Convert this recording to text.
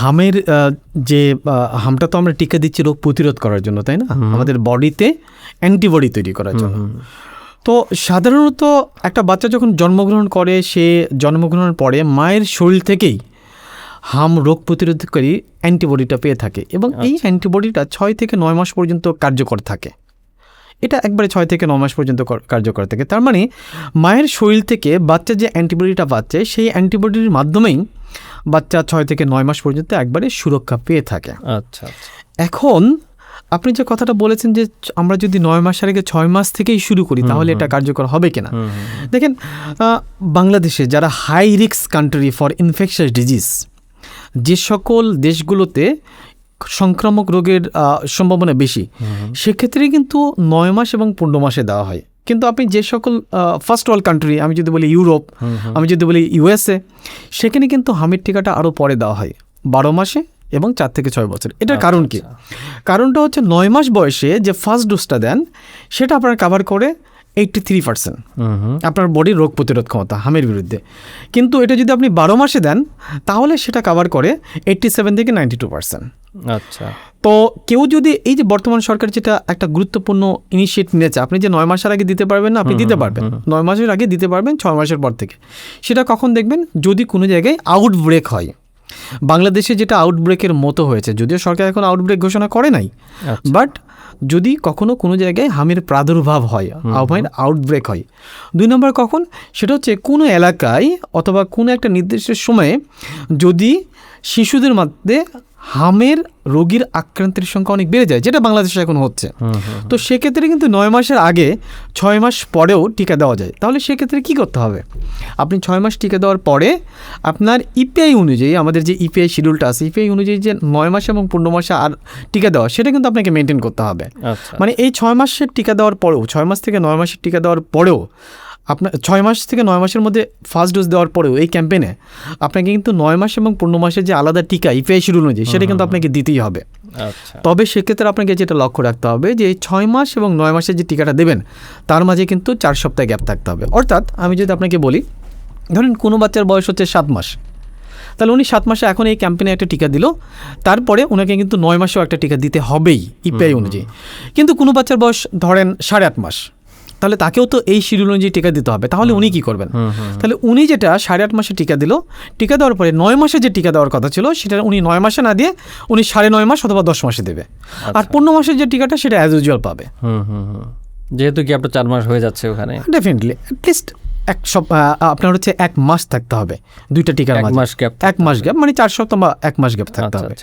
হামের যে হামটা তো আমরা টিকা দিচ্ছি রোগ প্রতিরোধ করার জন্য, তাই না? আমাদের বডিতে অ্যান্টিবডি তৈরি করার জন্য। তো সাধারণত একটা বাচ্চা যখন জন্মগ্রহণ করে, সে জন্মগ্রহণের পরে মায়ের শরীর থেকেই হাম রোগ প্রতিরোধকারী অ্যান্টিবডিটা পেয়ে থাকে, এবং এই অ্যান্টিবডিটা 6 থেকে 9 মাস পর্যন্ত কার্যকর থাকে। এটা একবারে 6 থেকে 9 মাস পর্যন্ত কার্যকর থাকে। তার মানে মায়ের শরীর থেকে বাচ্চা যে অ্যান্টিবডিটা পাচ্ছে, সেই অ্যান্টিবডির মাধ্যমেই বাচ্চা 6 থেকে 9 মাস পর্যন্ত একবারে সুরক্ষা পেয়ে থাকে। আচ্ছা, এখন আপনি যে কথাটা বলেছেন যে আমরা যদি 9 মাসের আগে 6 মাস থেকেই শুরু করি, তাহলে এটা কার্যকর হবে কিনা? দেখেন, বাংলাদেশে যারা high risk country for infectious disease, যে সকল দেশগুলোতে সংক্রামক রোগের সম্ভাবনা বেশি, সেক্ষেত্রে কিন্তু 9 মাস এবং 15 মাসে দেওয়া হয়। কিন্তু আপনি যে সকল ফার্স্ট ওয়ার্ল্ড কান্ট্রি, আমি যদি বলি ইউরোপ, আমি যদি বলি USA, সেখানে কিন্তু হামের টিকাটা আরও পরে দেওয়া হয়, 12 মাসে এবং 4 থেকে 6 বছর। এটার কারণ কি? কারণটা হচ্ছে 9 মাস বয়সে যে ফার্স্ট ডোজটা দেন, সেটা আপনার কাভার করে 83% আপনার বডির রোগ প্রতিরোধ ক্ষমতা হামের বিরুদ্ধে। কিন্তু এটা যদি আপনি 12 মাসে দেন, তাহলে সেটা কাভার করে 87 থেকে 92%। আচ্ছা, তো কেউ যদি এই যে বর্তমান সরকার যেটা একটা গুরুত্বপূর্ণ ইনিশিয়েটিভ নিয়েছে, আপনি যে 9 মাসের আগে দিতে পারবেন না, আপনি দিতে পারবেন 9 মাসের আগে দিতে পারবেন, 6 মাসের পর থেকে। সেটা কখন দেখবেন? যদি কোনো জায়গায় আউটব্রেক হয়। বাংলাদেশে যেটা আউটব্রেকের মতো হয়েছে, যদিও সরকার এখন আউটব্রেক ঘোষণা করে নাই, বাট যদি কখনো কোনো জায়গায় হামের প্রাদুর্ভাব হয়, হামের আউটব্রেক হয়। 2 নম্বর কখন? সেটা হচ্ছে কোনো এলাকায় অথবা কোনো একটা নির্দিষ্ট সময়ে যদি শিশুদের মধ্যে হামের রোগীর আক্রান্তের সংখ্যা অনেক বেড়ে যায়, যেটা বাংলাদেশে এখন হচ্ছে। তো সেক্ষেত্রে কিন্তু 9 মাসের আগে 6 মাস পরেও টিকা দেওয়া যায়। তাহলে সেক্ষেত্রে কী করতে হবে? আপনি 6 মাস টিকা দেওয়ার পরে আপনার ইপিআই অনুযায়ী, আমাদের যে ইপিআই শিডিউলটা আছে, ইপিআই অনুযায়ী যে 9 মাস এবং 15 মাসে আর টিকা দেওয়া, সেটা কিন্তু আপনাকে মেনটেন করতে হবে। মানে এই 6 মাসের টিকা দেওয়ার পরেও, 6 মাস থেকে 9 মাসের টিকা দেওয়ার পরেও, আপনার 6 মাস থেকে 9 মাসের মধ্যে ফার্স্ট ডোজ দেওয়ার পরেও এই ক্যাম্পেইনে আপনাকে কিন্তু 9 মাস এবং 15 মাসের যে আলাদা টিকা ইপিআই শিডিউল অনুযায়ী, সেটা কিন্তু আপনাকে দিতেই হবে। তবে সেক্ষেত্রে আপনাকে যেটা লক্ষ্য রাখতে হবে যে এই 6 মাস এবং 9 মাসের যে টিকাটা দেবেন, তার মাঝে কিন্তু 4 সপ্তাহ গ্যাপ থাকতে হবে। অর্থাৎ আমি যদি আপনাকে বলি, ধরুন কোনো বাচ্চার বয়স হচ্ছে 7 মাস, তাহলে উনি 7 মাসে এখন এই ক্যাম্পেইনে একটা টিকা দিল, তারপরে ওনাকে কিন্তু 9 মাসেও একটা টিকা দিতে হবেই ইপিআই অনুযায়ী। কিন্তু কোনো বাচ্চার বয়স ধরেন 8.5 মাস, তাহলে তাকেও তো এই শিডিউল অনুযায়ী টিকা দিতে হবে। তাহলে উনি কি করবেন? তাহলে উনি যেটা 8.5 মাসে টিকা দিল, টিকা দেওয়ার পরে 9 মাসে যে টিকা দেওয়ার কথা ছিল, সেটা উনি 9 মাসে না দিয়ে উনি 9.5 মাস অথবা 10 মাসে দেবে। আর 15 মাসের যে টিকাটা, সেটা অ্যাজ ইউজুয়াল পাবে। যেহেতু কি আপনার 4 মাস হয়ে যাচ্ছে ওখানে, ডেফিনেটলি অ্যাটলিস্ট আপনার হচ্ছে 1 মাস থাকতে হবে দুইটা টিকার মাঝে। 1 মাস গ্যাপ, মানে 4 সপ্তাহ বা 1 মাস গ্যাপ থাকতে হবে।